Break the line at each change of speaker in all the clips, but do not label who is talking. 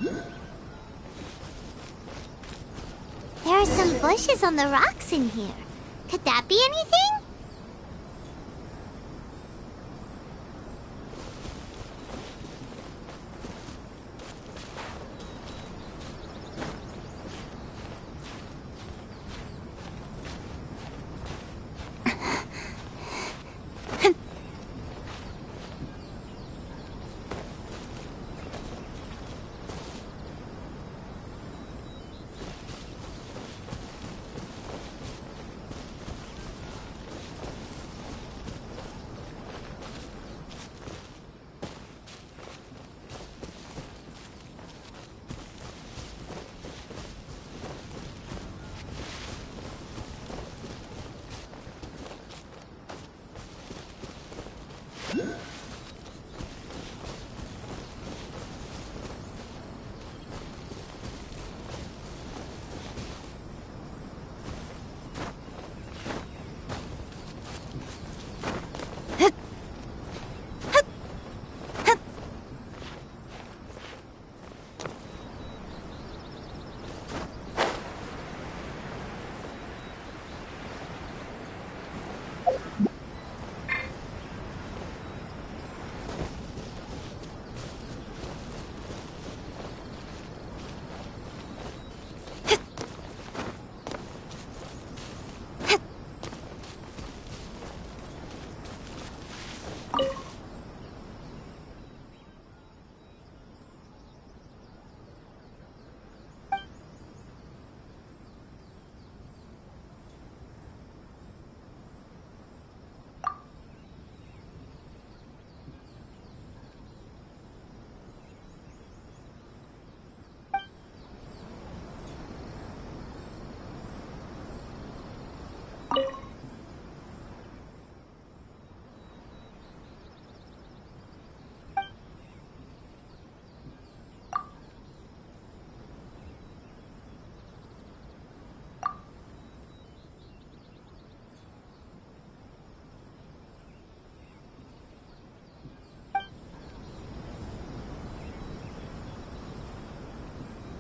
There are some bushes on the rocks in here. Could that be anything?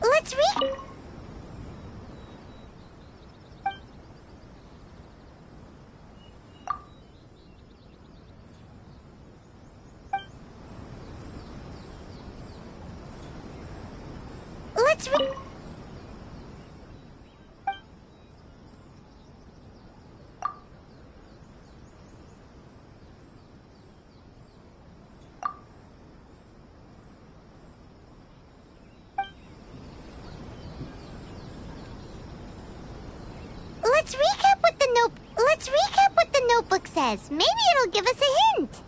Let's read. Let's read. Let's recap what the notebook says. Maybe it'll give us a hint.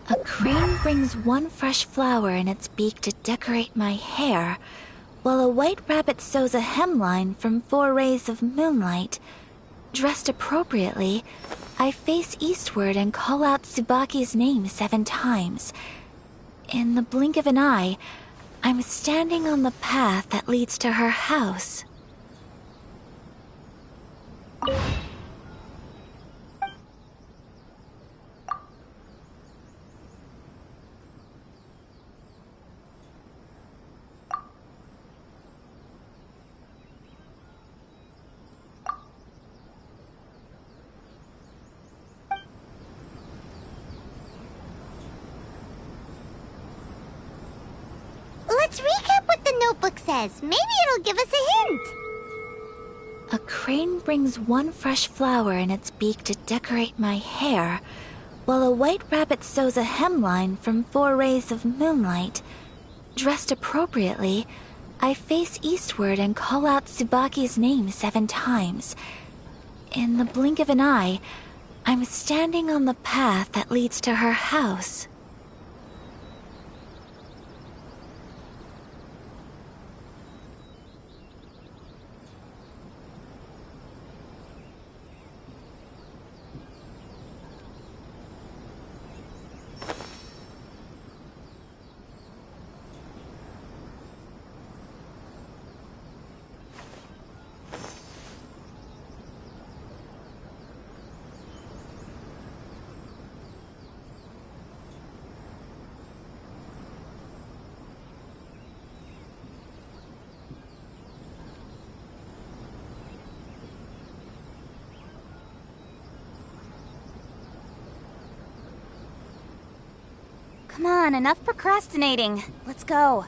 A crane brings one fresh flower in its beak to decorate my hair, while a white rabbit sews a hemline from 4 rays of moonlight. Dressed appropriately, I face eastward and call out Tsubaki's name 7 times. In the blink of an eye, I'm standing on the path that leads to her house.
Let's recap what the notebook says. Maybe it'll give us a hint.
A crane brings one fresh flower in its beak to decorate my hair, while a white rabbit sews a hemline from 4 rays of moonlight. Dressed appropriately, I face eastward and call out Tsubaki's name 7 times. In the blink of an eye, I'm standing on the path that leads to her house.
Come on, enough procrastinating. Let's go.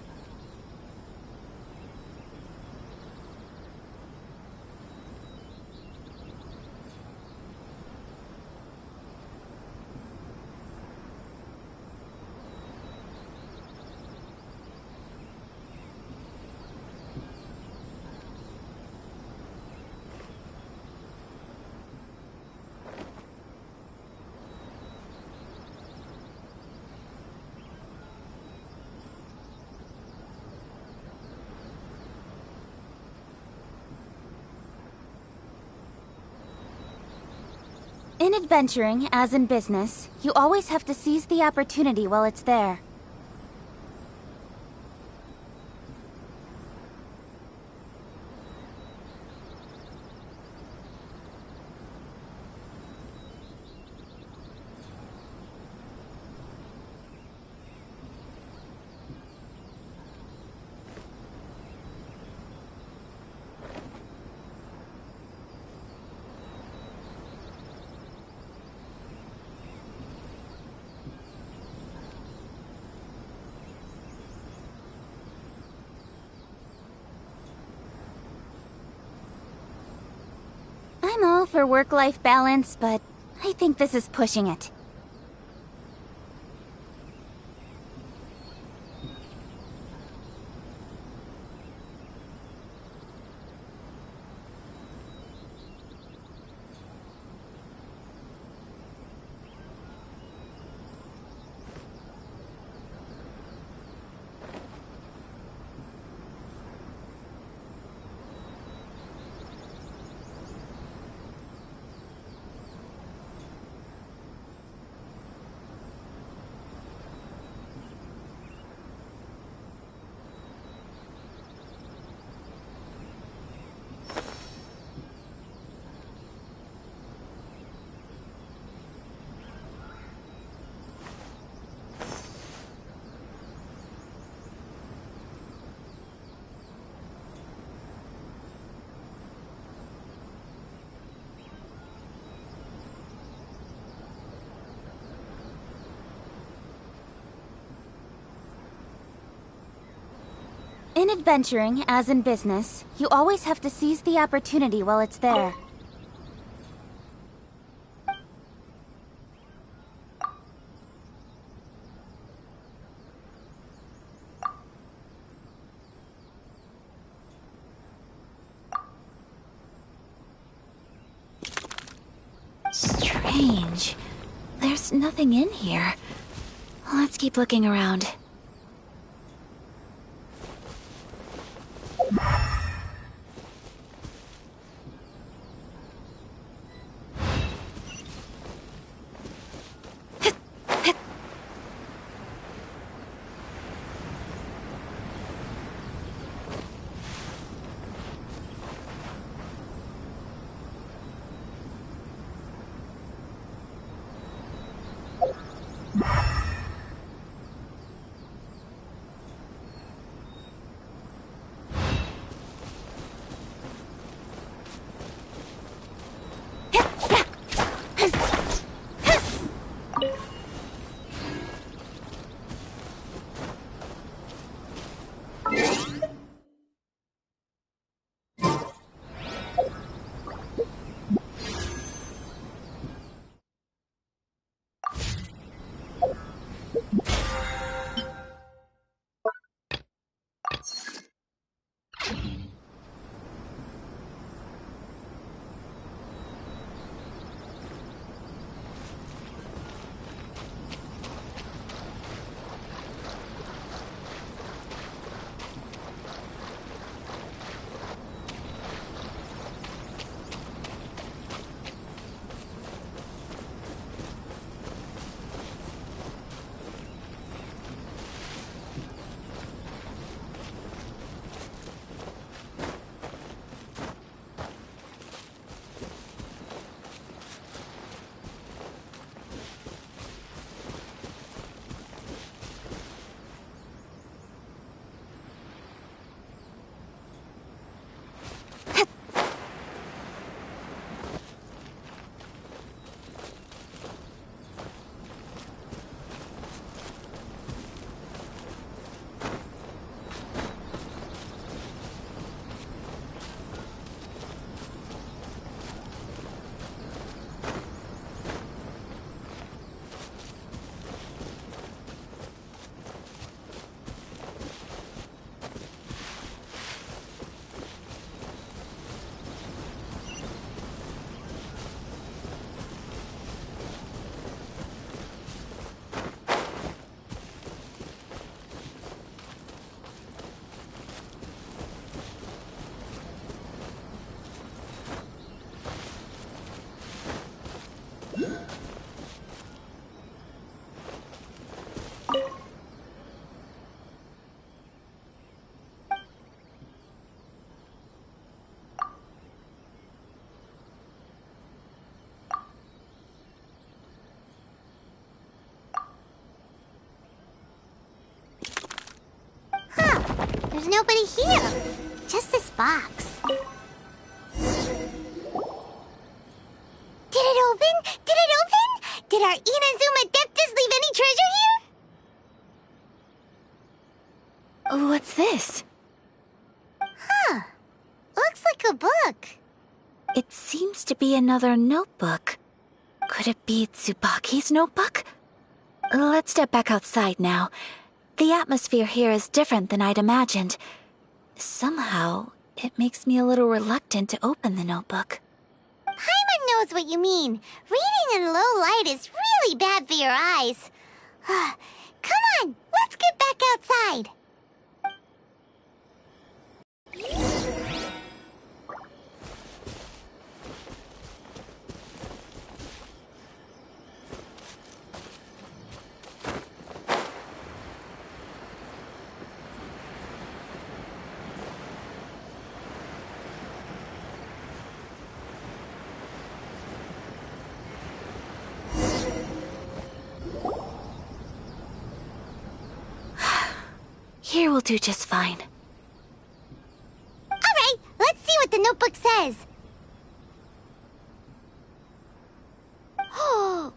In adventuring, as in business, you always have to seize the opportunity while it's there. I'm all for work-life balance, but I think this is pushing it. In adventuring, as in business, you always have to seize the opportunity while it's there.
Strange. There's nothing in here. Let's keep looking around.
There's nobody here. Just this box. Did it open? Did it open? Did our Inazuma Adeptus leave any treasure here?
What's this?
Huh. Looks like a book.
It seems to be another notebook. Could it be Tsubaki's notebook? Let's step back outside now. The atmosphere here is different than I'd imagined. Somehow, it makes me a little reluctant to open the notebook.
Paimon knows what you mean. Reading in low light is really bad for your eyes. Come on, let's get back outside.
Here will do just fine.
Alright, let's see what the notebook says.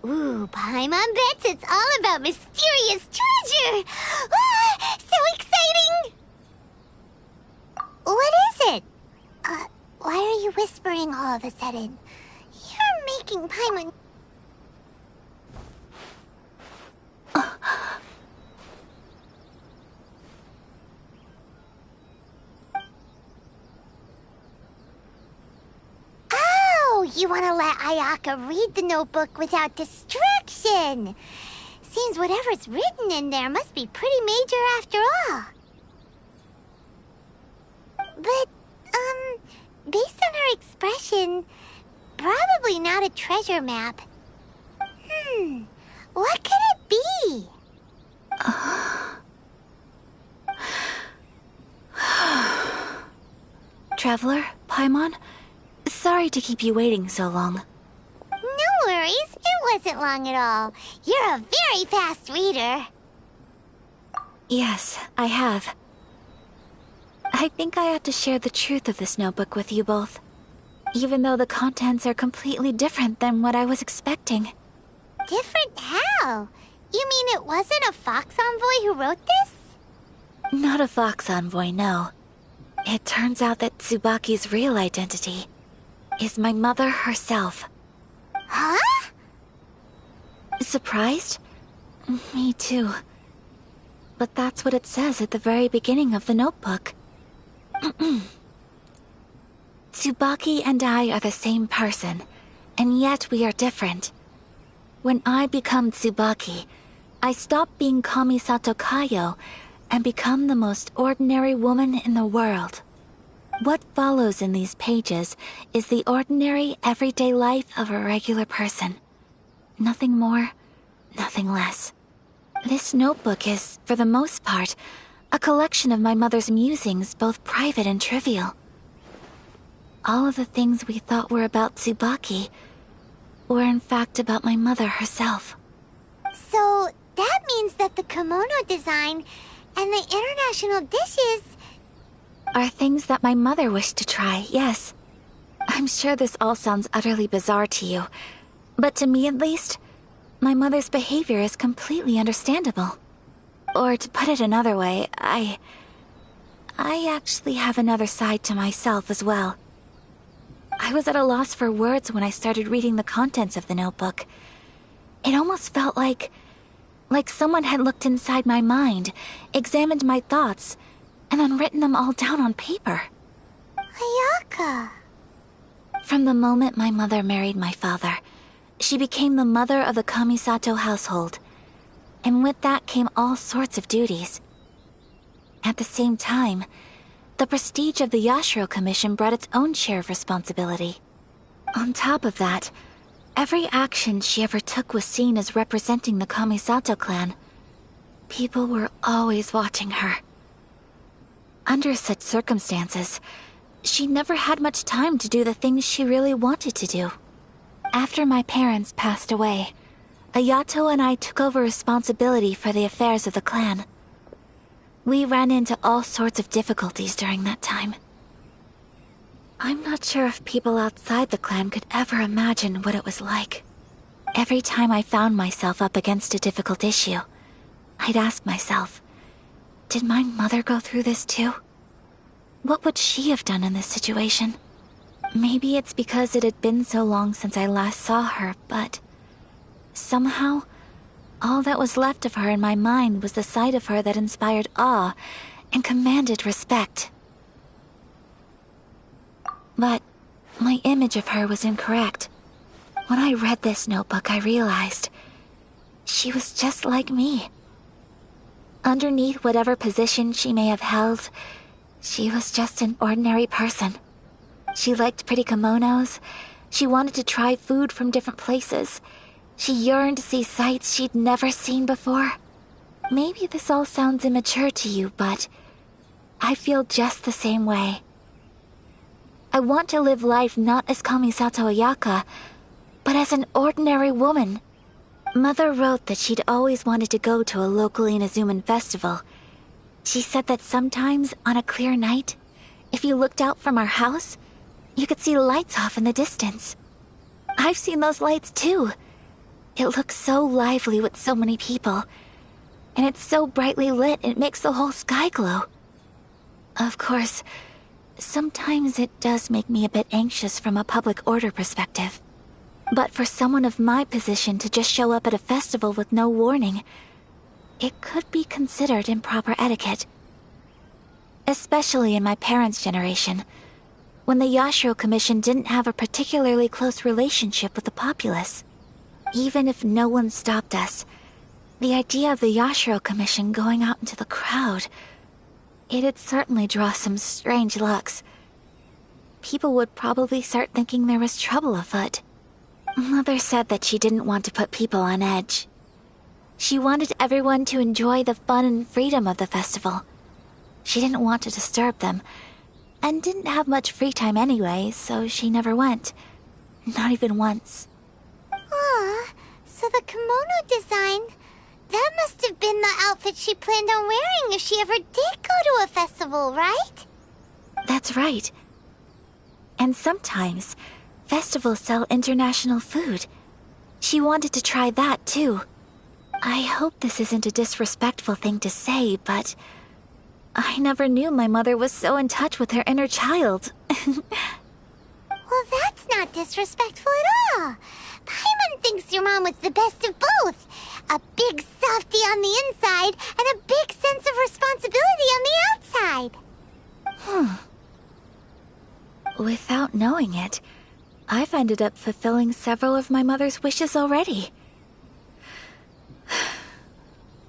Ooh, Paimon bets it's all about mysterious treasure! Ah, so exciting! What is it? Why are you whispering all of a sudden? You're making Paimon... You want to let Ayaka read the notebook without distraction. Seems whatever's written in there must be pretty major after all. But, based on her expression, probably not a treasure map. What could it be?
Traveler, Paimon? Sorry to keep you waiting so long.
No worries, it wasn't long at all. You're a very fast reader.
Yes, I have. I think I ought to share the truth of this notebook with you both, even though the contents are completely different than what I was expecting.
Different how? You mean it wasn't a Fox Envoy who wrote this?
Not a Fox Envoy, no. It turns out that Tsubaki's real identity is my mother herself.
Huh?
Surprised? Me too. But that's what it says at the very beginning of the notebook. Tsubaki and I are the same person, and yet we are different. When I become Tsubaki, I stop being Kamisato Kayo and become the most ordinary woman in the world. What follows in these pages is the ordinary, everyday life of a regular person. Nothing more, nothing less. This notebook is, for the most part, a collection of my mother's musings, both private and trivial. All of the things we thought were about Tsubaki were in fact about my mother herself.
So, that means that the kimono design and the international dishes...
are things that my mother wished to try, yes. I'm sure this all sounds utterly bizarre to you, but to me at least, my mother's behavior is completely understandable. Or to put it another way, I actually have another side to myself as well. I was at a loss for words when I started reading the contents of the notebook. It almost felt like someone had looked inside my mind, examined my thoughts, and then written them all down on paper.
Ayaka...
From the moment my mother married my father, she became the mother of the Kamisato household, and with that came all sorts of duties. At the same time, the prestige of the Yashiro Commission brought its own share of responsibility. On top of that, every action she ever took was seen as representing the Kamisato clan. People were always watching her. Under such circumstances, she never had much time to do the things she really wanted to do. After my parents passed away, Ayato and I took over responsibility for the affairs of the clan. We ran into all sorts of difficulties during that time. I'm not sure if people outside the clan could ever imagine what it was like. Every time I found myself up against a difficult issue, I'd ask myself, did my mother go through this too? What would she have done in this situation? Maybe it's because it had been so long since I last saw her, but somehow, all that was left of her in my mind was the side of her that inspired awe and commanded respect. But my image of her was incorrect. When I read this notebook, I realized she was just like me. Underneath whatever position she may have held, she was just an ordinary person. She liked pretty kimonos. She wanted to try food from different places. She yearned to see sights she'd never seen before. Maybe this all sounds immature to you, but I feel just the same way. I want to live life not as Kamisato Ayaka, but as an ordinary woman. Mother wrote that she'd always wanted to go to a local Inazuman festival. She said that sometimes, on a clear night, if you looked out from our house, you could see lights off in the distance. I've seen those lights too. It looks so lively with so many people, and it's so brightly lit it makes the whole sky glow. Of course, sometimes it does make me a bit anxious from a public order perspective. But for someone of my position to just show up at a festival with no warning, it could be considered improper etiquette. Especially in my parents' generation, when the Yashiro Commission didn't have a particularly close relationship with the populace. Even if no one stopped us, the idea of the Yashiro Commission going out into the crowd, it'd certainly draw some strange looks. People would probably start thinking there was trouble afoot. Mother said that she didn't want to put people on edge. She wanted everyone to enjoy the fun and freedom of the festival. She didn't want to disturb them, and didn't have much free time anyway, so she never went. Not even once.
Aw, so the kimono design, that must have been the outfit she planned on wearing if she ever did go to a festival, right?
That's right. And sometimes, festivals sell international food. She wanted to try that too. I hope this isn't a disrespectful thing to say, but I never knew my mother was so in touch with her inner child.
Well, that's not disrespectful at all. Paimon thinks your mom was the best of both. A big softie on the inside and a big sense of responsibility on the outside.
Without knowing it, I've ended up fulfilling several of my mother's wishes already.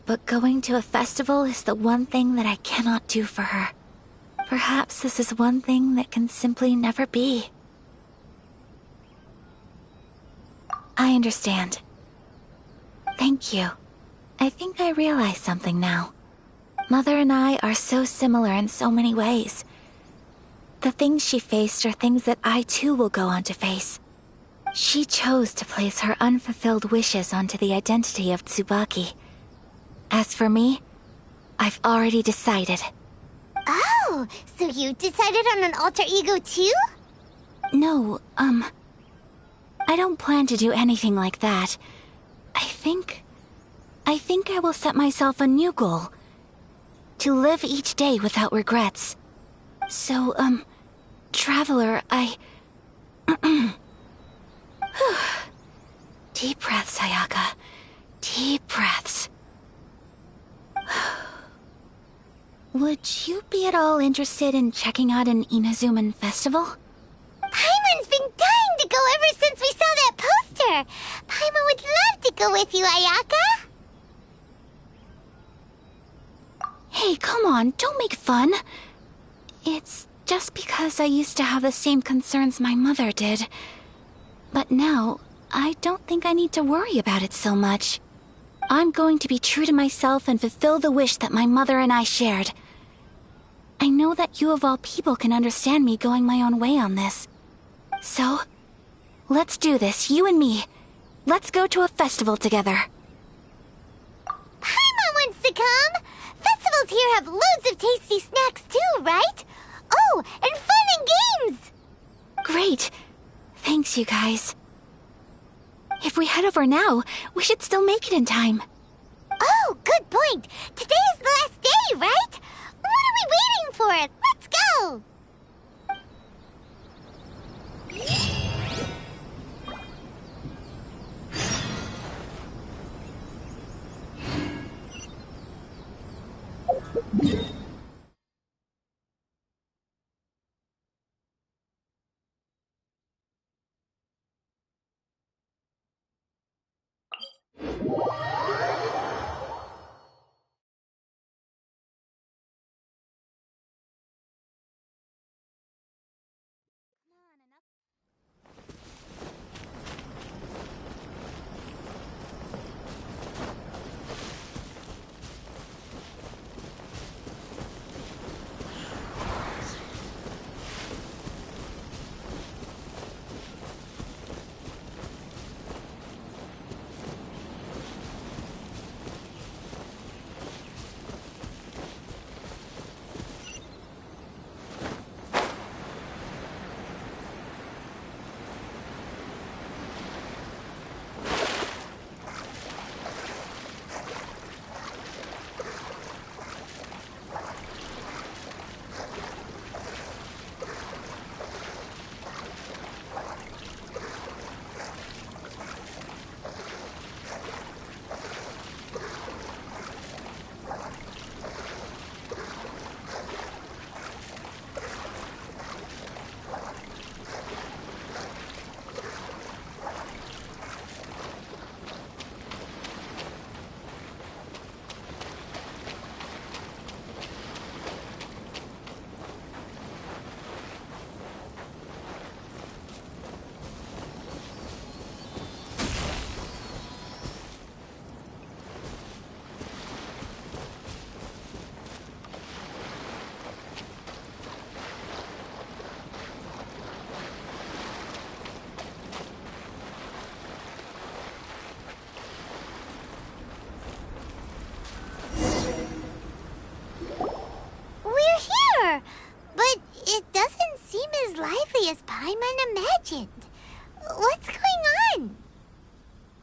But going to a festival is the one thing that I cannot do for her. Perhaps this is one thing that can simply never be. I understand. Thank you. I think I realize something now. Mother and I are so similar in so many ways. The things she faced are things that I too will go on to face. She chose to place her unfulfilled wishes onto the identity of Tsubaki. As for me, I've already decided.
Oh, so you decided on an alter ego too?
No, I don't plan to do anything like that. I think I will set myself a new goal. To live each day without regrets. So, Traveler, Deep breaths, Ayaka. Deep breaths. Would you be at all interested in checking out an Inazuman festival?
Paimon's been dying to go ever since we saw that poster. Paimon would love to go with you, Ayaka.
Hey, come on, don't make fun. It's just because I used to have the same concerns my mother did. But now, I don't think I need to worry about it so much. I'm going to be true to myself and fulfill the wish that my mother and I shared. I know that you of all people can understand me going my own way on this. So, let's do this, you and me. Let's go to a festival together.
Paimon wants to come! Festival girls here have loads of tasty snacks too, right? Oh, and fun and games!
Great. Thanks, you guys. If we head over now, we should still make it in time.
Oh, good point. Today is the last day, right? What are we waiting for? Let's go! As Paimon imagined. What's going on?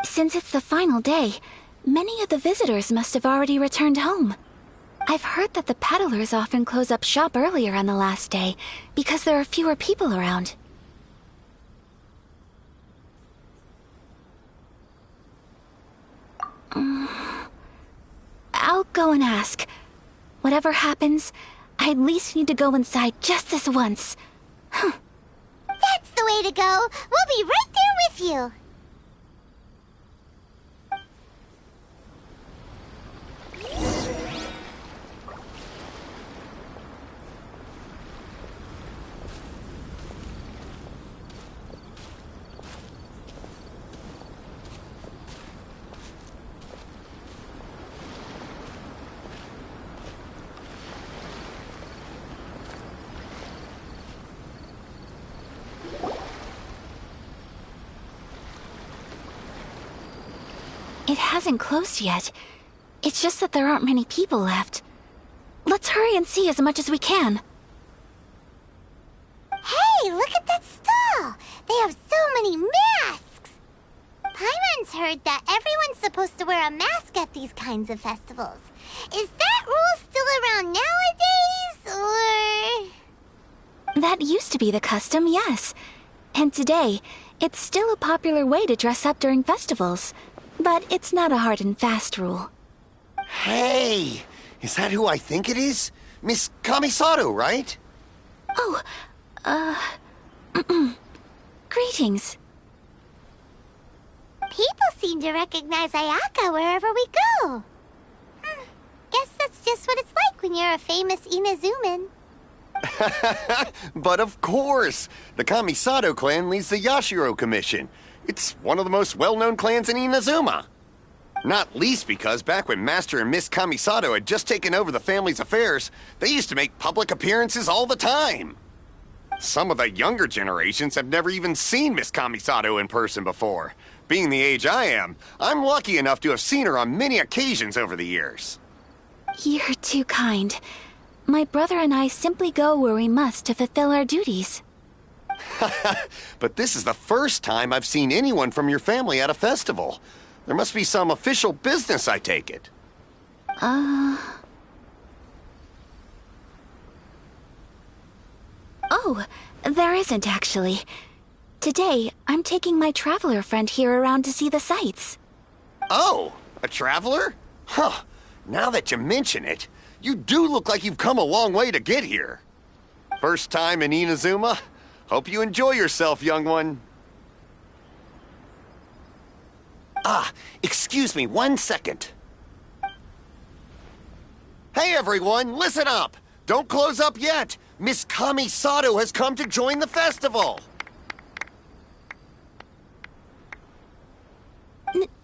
Since it's the final day, many of the visitors must have already returned home. I've heard that the peddlers often close up shop earlier on the last day because there are fewer people around. I'll go and ask. Whatever happens, I at least need to go inside just this once.
That's the way to go. We'll be right there with you.
It hasn't closed yet. It's just that there aren't many people left. Let's hurry and see as much as we can.
Hey, look at that stall! They have so many masks! Paimon's heard that everyone's supposed to wear a mask at these kinds of festivals. Is that rule still around nowadays, or...?
That used to be the custom, yes. And today, it's still a popular way to dress up during festivals. But it's not a hard and fast rule.
Hey! Is that who I think it is? Miss Kamisato, right?
Oh, greetings.
People seem to recognize Ayaka wherever we go. Guess that's just what it's like when you're a famous Inazuman.
But of course! The Kamisato clan leads the Yashiro Commission. It's one of the most well-known clans in Inazuma. Not least because back when Master and Miss Kamisato had just taken over the family's affairs, they used to make public appearances all the time. Some of the younger generations have never even seen Miss Kamisato in person before. Being the age I am, I'm lucky enough to have seen her on many occasions over the years.
You're too kind. My brother and I simply go where we must to fulfill our duties.
But this is the first time I've seen anyone from your family at a festival. There must be some official business, I take it.
Oh, there isn't actually. Today, I'm taking my traveler friend here around to see the sights.
Oh, a traveler? Huh. Now that you mention it, you do look like you've come a long way to get here. First time in Inazuma? Hope you enjoy yourself, young one. Ah, excuse me 1 second. Hey everyone, listen up! Don't close up yet! Miss Kami Sato has come to join the festival!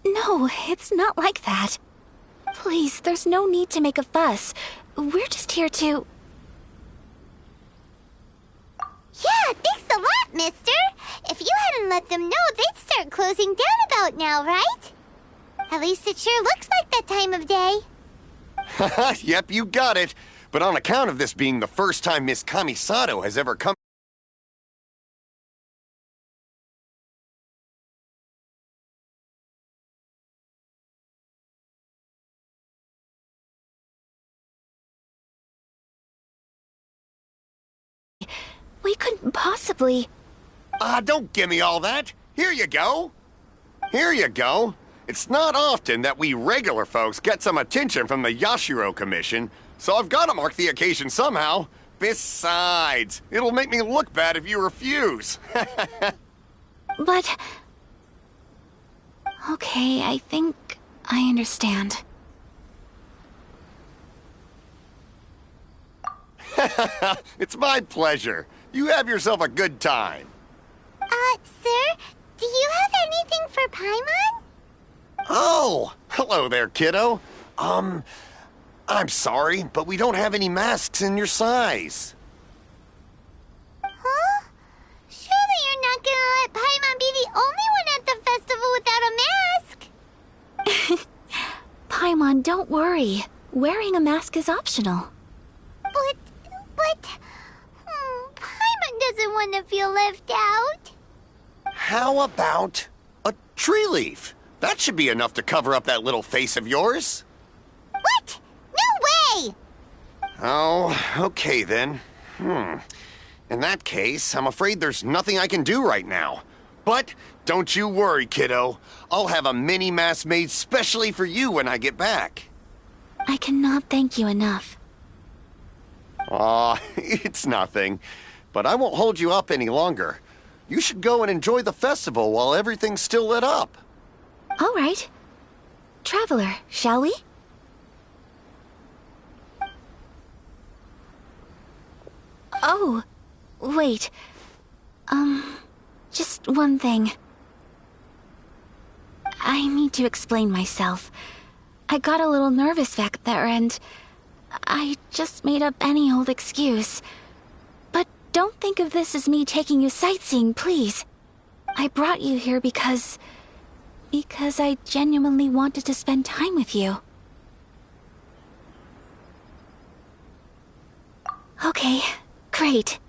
No, it's not like that. Please, there's no need to make a fuss. We're just here to...
Yeah, thanks a lot, mister. If you hadn't let them know, they'd start closing down about now, right? At least it sure looks like that time of day.
Yep, you got it. But on account of this being the first time Miss Kami Sato has ever come...
We couldn't possibly...
don't give me all that. Here you go. Here you go. It's not often that we regular folks get some attention from the Yashiro Commission, so I've got to mark the occasion somehow. Besides, it'll make me look bad if you refuse.
But... Okay, I think I understand.
It's my pleasure. You have yourself a good time.
Sir, do you have anything for Paimon?
Oh, hello there, kiddo. I'm sorry, but we don't have any masks in your size.
Huh? Surely you're not gonna let Paimon be the only one at the festival without a mask?
Paimon, don't worry. Wearing a mask is optional.
But... Paimon doesn't want to feel left out.
How about a tree leaf? That should be enough to cover up that little face of yours.
What? No way!
Oh, okay then. In that case, I'm afraid there's nothing I can do right now. But don't you worry, kiddo. I'll have a mini mask made specially for you when I get back.
I cannot thank you enough.
Aw, it's nothing. But I won't hold you up any longer. You should go and enjoy the festival while everything's still lit up.
All right. Traveler, shall we? Oh, wait. Just one thing. I need to explain myself. I got a little nervous back there and I just made up any old excuse. But don't think of this as me taking you sightseeing, please. I brought you here because I genuinely wanted to spend time with you. Okay, great.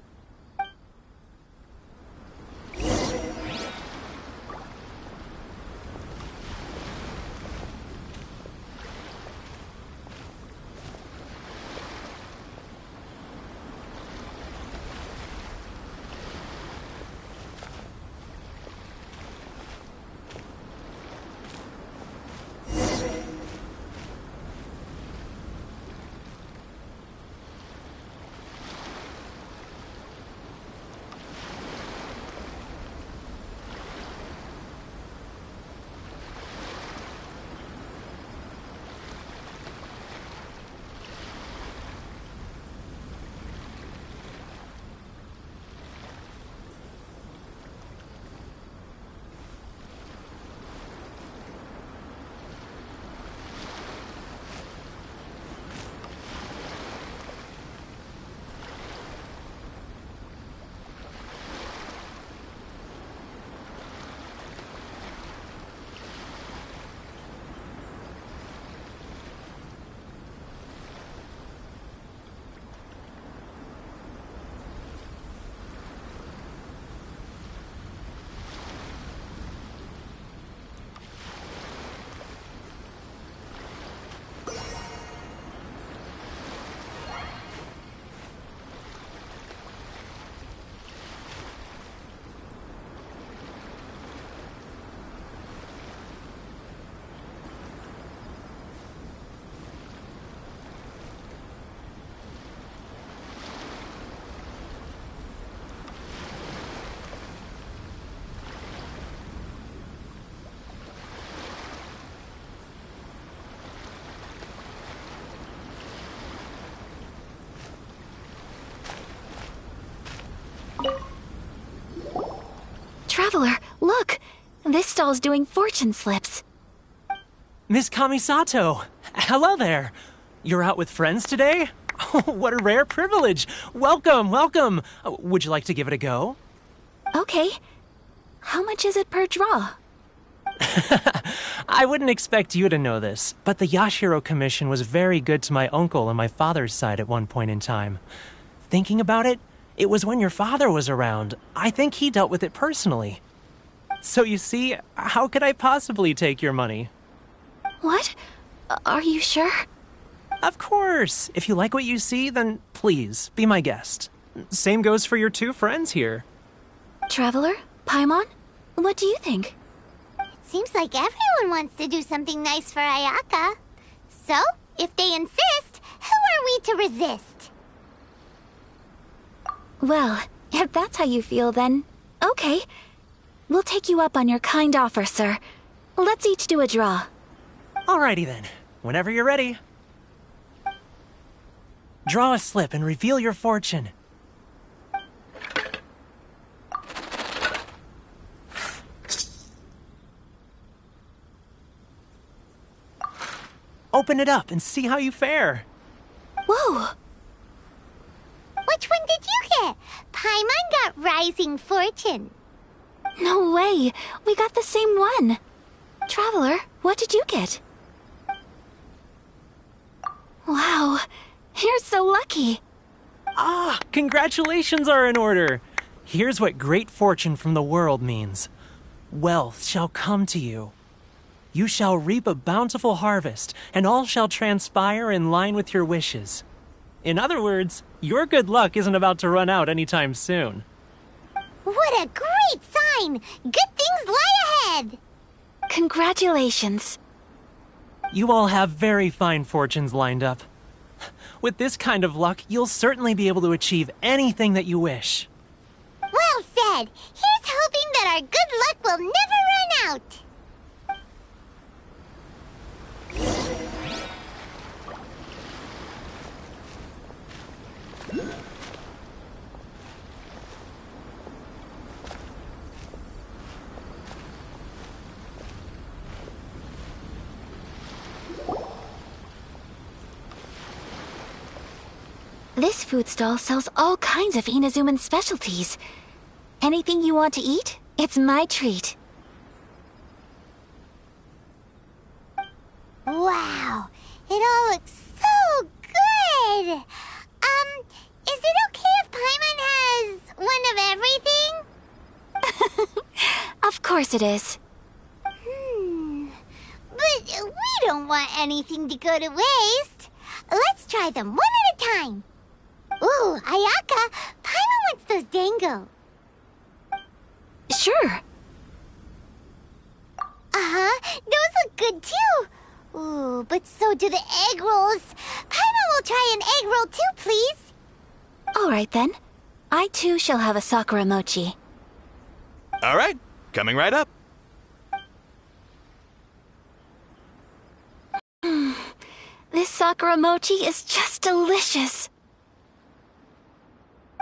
Traveler, look! This stall's doing fortune slips.
Miss Kamisato! Hello there! You're out with friends today? Oh, what a rare privilege! Welcome, welcome! Would you like to give it a go?
Okay. How much is it per draw?
I wouldn't expect you to know this, but the Yashiro Commission was very good to my uncle on my father's side at one point in time. Thinking about it, it was when your father was around. I think he dealt with it personally. So you see, how could I possibly take your money?
What? Are you sure?
Of course! If you like what you see, then please, be my guest. Same goes for your two friends here.
Traveler? Paimon? What do you think?
It seems like everyone wants to do something nice for Ayaka. So, if they insist, who are we to resist?
Well, if that's how you feel, then okay. We'll take you up on your kind offer, sir. Let's each do a draw.
Alrighty then, whenever you're ready. Draw a slip and reveal your fortune. Open it up and see how you fare.
Whoa!
Which one did you get? Paimon got Rising Fortune.
No way! We got the same one! Traveler, what did you get? Wow, you're so lucky!
Ah, congratulations are in order. Here's what great fortune from the world means. Wealth shall come to you. You shall reap a bountiful harvest, and all shall transpire in line with your wishes. In other words, your good luck isn't about to run out anytime soon.
What a great sign! Good things lie ahead!
Congratulations.
You all have very fine fortunes lined up. With this kind of luck, you'll certainly be able to achieve anything that you wish.
Well said! Here's hoping that our good luck will never run out!
This food stall sells all kinds of Inazuman specialties. Anything you want to eat, it's my treat.
Wow! It all looks so good! Is it okay if Paimon has one of everything?
Of course it is.
But we don't want anything to go to waste. Let's try them one at a time. Ooh, Ayaka, Paimon wants those dango.
Sure.
Uh-huh, those look good too. Ooh, but so do the egg rolls. Paimon will try an egg roll too, please.
All right then. I too shall have a Sakura mochi.
All right, coming right up.
This Sakura mochi is just delicious.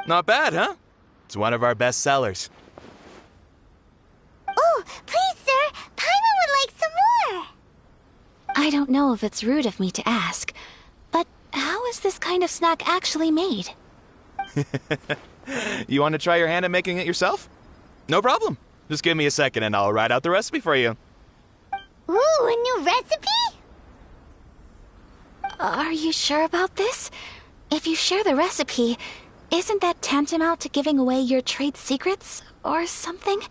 Not bad, huh? It's one of our best sellers.
Oh, please, sir. Paimon would like some more.
I don't know if it's rude of me to ask, but how is this kind of snack actually made?
You want to try your hand at making it yourself? No problem. Just give me a second and I'll write out the recipe for you.
Ooh, a new recipe?
Are you sure about this? If you share the recipe, isn't that tantamount to giving away your trade secrets or something?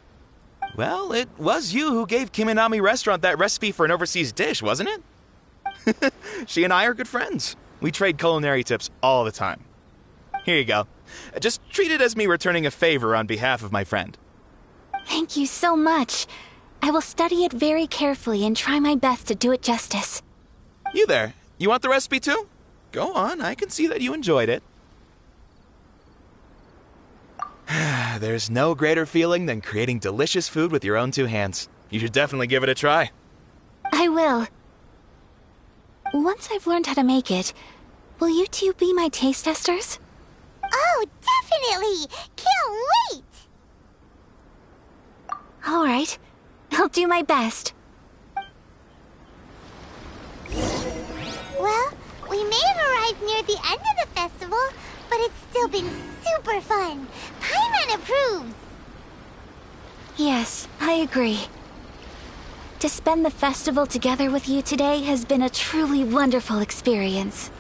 Well, it was you who gave Kiminami Restaurant that recipe for an overseas dish, wasn't it? She and I are good friends. We trade culinary tips all the time. Here you go. Just treat it as me returning a favor on behalf of my friend.
Thank you so much. I will study it very carefully and try my best to do it justice.
You there. You want the recipe too? Go on, I can see that you enjoyed it. There's no greater feeling than creating delicious food with your own two hands. You should definitely give it a try.
I will. Once I've learned how to make it, will you two be my taste testers?
Oh, Definitely! Can't wait!
All right. I'll do my best.
Well, we may have arrived near the end of the festival, but it's still been super fun. Paimon approves.
Yes, I agree. To spend the festival together with you today has been a truly wonderful experience.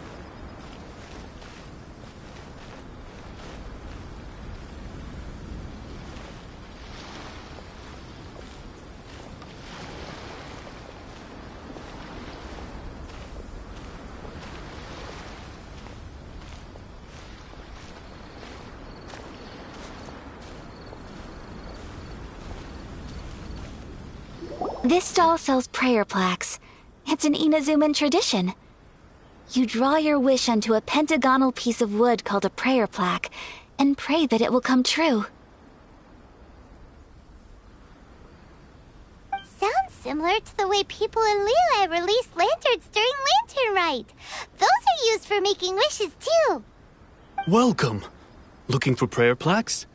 This stall sells prayer plaques. It's an Inazuman tradition. You draw your wish onto a pentagonal piece of wood called a prayer plaque, and pray that it will come true.
Sounds similar to the way people in Liyue release lanterns during Lantern Rite. Those are used for making wishes, too.
Welcome. Looking for prayer plaques?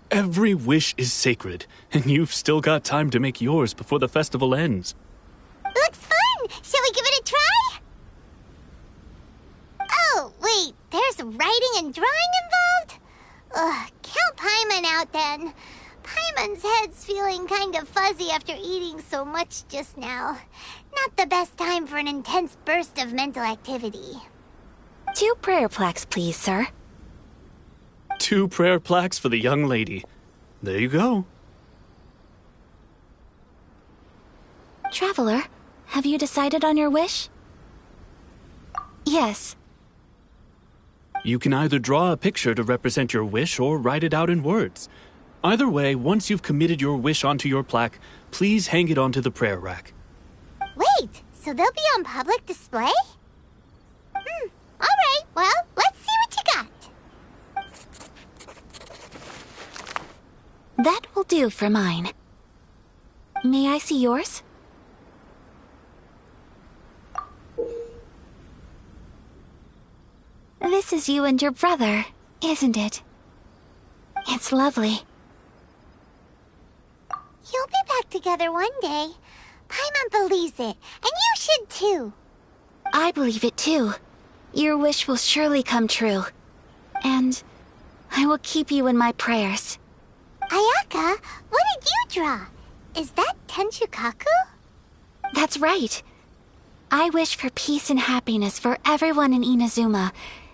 Every wish is sacred, and you've still got time to make yours before the festival ends.
Looks fun! Shall we give it a try? Oh, wait, there's writing and drawing involved? Ugh, count Paimon out then. Paimon's head's feeling kind of fuzzy after eating so much just now. Not the best time for an intense burst of mental activity.
2 prayer plaques, please, sir.
2 prayer plaques for the young lady. There you go.
Traveler, have you decided on your wish? Yes.
You can either draw a picture to represent your wish or write it out in words. Either way, once you've committed your wish onto your plaque, please hang it onto the prayer rack.
Wait, so they'll be on public display? Alright, well, let's see what you got.
That will do for mine. May I see yours? This is you and your brother, isn't it? It's lovely.
You'll be back together one day. Paimon believes it, and you should too.
I believe it too. Your wish will surely come true. And I will keep you in my prayers.
Ayaka, what did you draw? Is that Tenchukaku?
That's right. I wish for peace and happiness for everyone in Inazuma,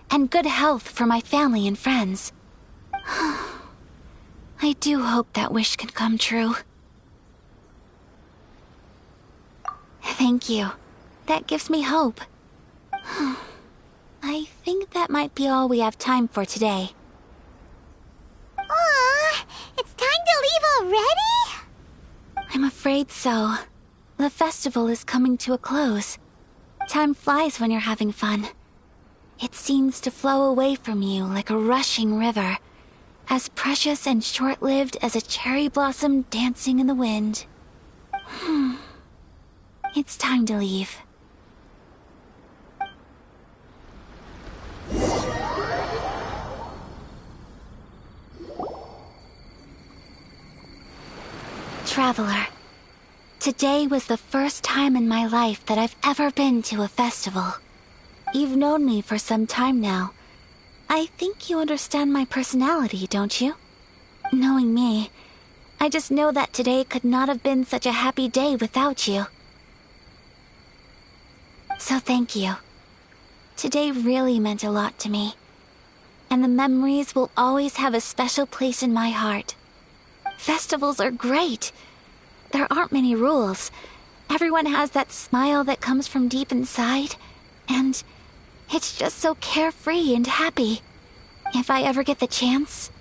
and good health for my family and friends. I do hope that wish can come true. Thank you. That gives me hope. I think that might be all we have time for today.
Aw, it's time to leave already?
I'm afraid so. The festival is coming to a close. Time flies when you're having fun. It seems to flow away from you like a rushing river, as precious and short-lived as a cherry blossom dancing in the wind. It's time to leave. Traveler, today was the first time in my life that I've ever been to a festival. You've known me for some time now. I think you understand my personality, don't you? Knowing me, I just know that today could not have been such a happy day without you. So thank you. Today really meant a lot to me. And the memories will always have a special place in my heart. Festivals are great. There aren't many rules. Everyone has that smile that comes from deep inside. And it's just so carefree and happy. If I ever get the chance,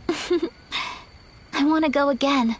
I want to go again.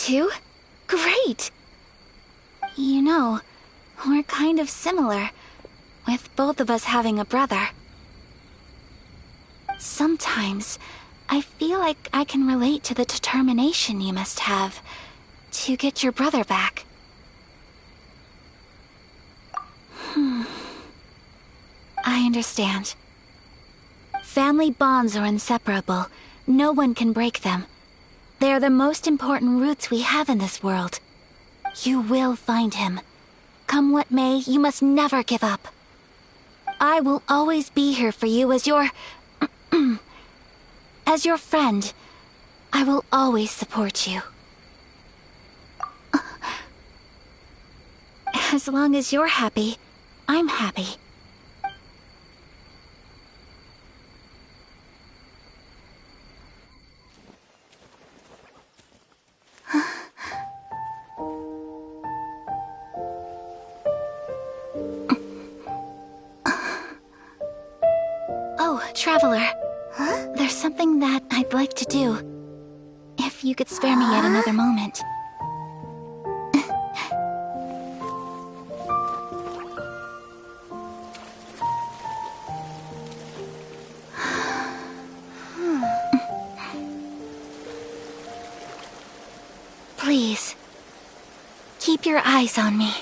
too? Great! You know, we're kind of similar, with both of us having a brother. Sometimes, I feel like I can relate to the determination you must have to get your brother back. I understand. Family bonds are inseparable. No one can break them. They are the most important roots we have in this world. You will find him. Come what may, you must never give up. I will always be here for you as your... as your friend. I will always support you. As long as you're happy, I'm happy. Oh, Traveler.
Huh?
There's something that I'd like to do. If you could spare me yet another moment. Please, keep your eyes on me.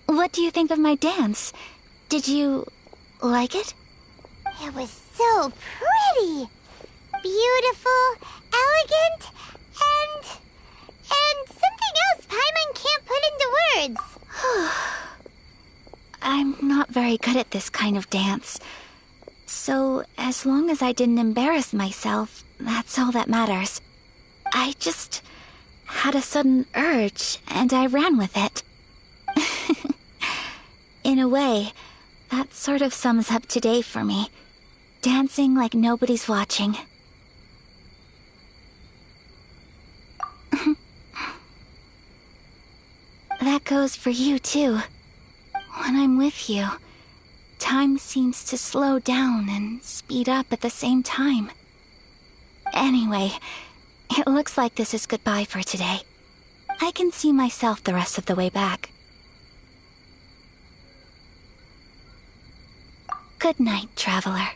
What do you think of my dance? Did you like it?
It was so pretty. Beautiful, elegant, and something else Paimon can't put into words.
I'm not very good at this kind of dance. So, as long as I didn't embarrass myself, that's all that matters. I just had a sudden urge, and I ran with it. In a way, that sort of sums up today for me. Dancing like nobody's watching. That goes for you, too. When I'm with you, time seems to slow down and speed up at the same time. Anyway, it looks like this is goodbye for today. I can see myself the rest of the way back. Good night, Traveler.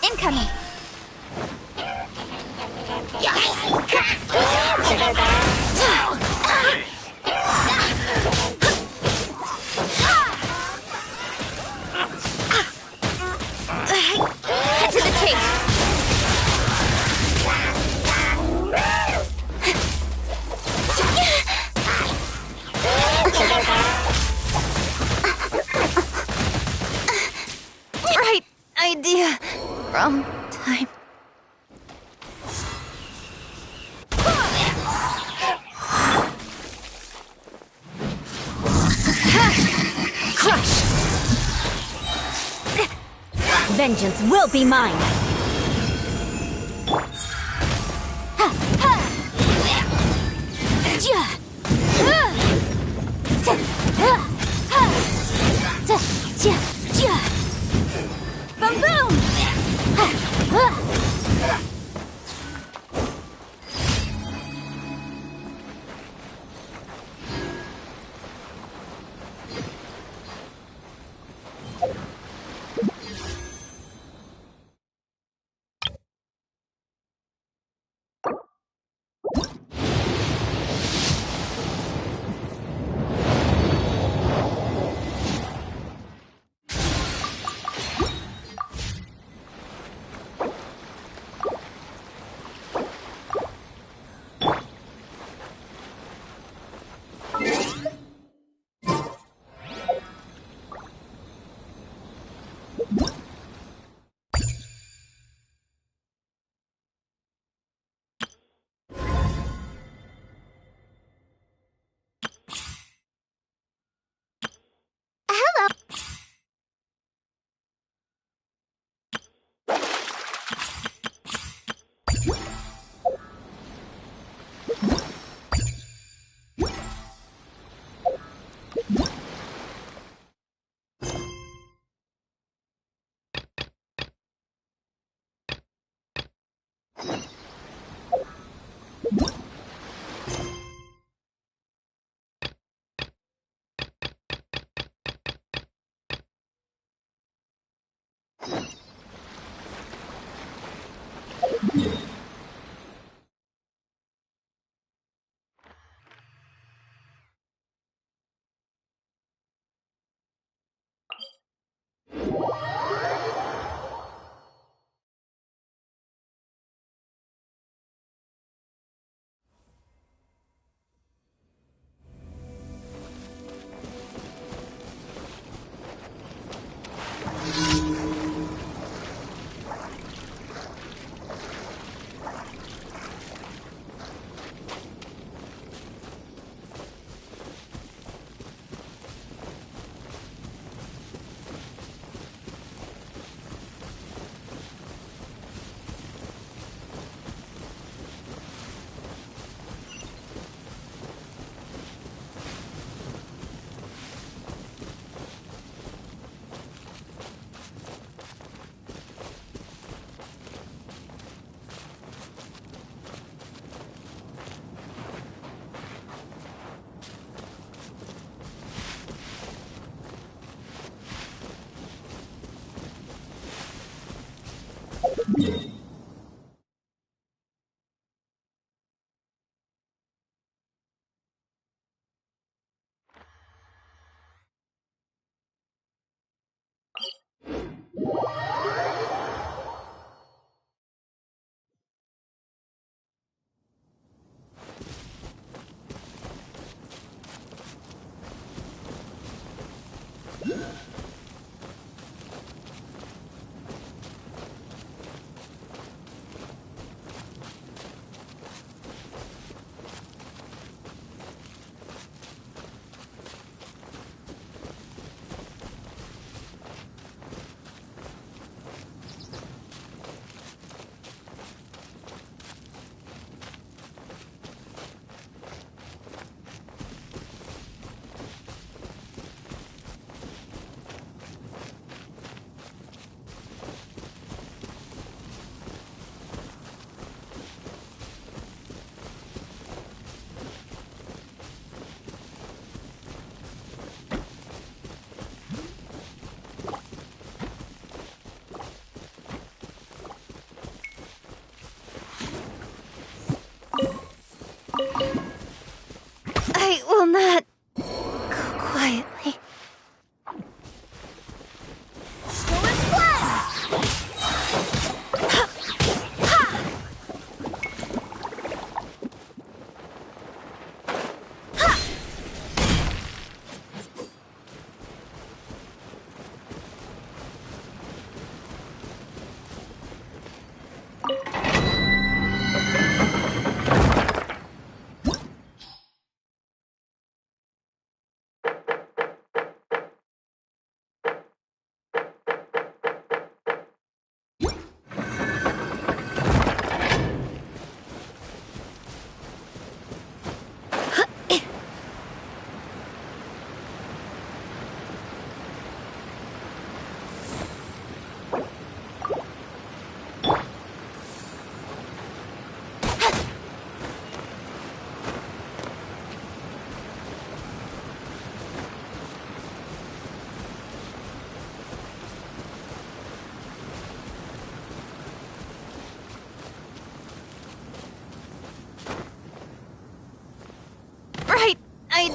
Incoming! Head to the chase! Right idea. Wrong time. Crush! Vengeance will be mine! Boom boom!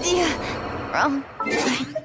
idea from my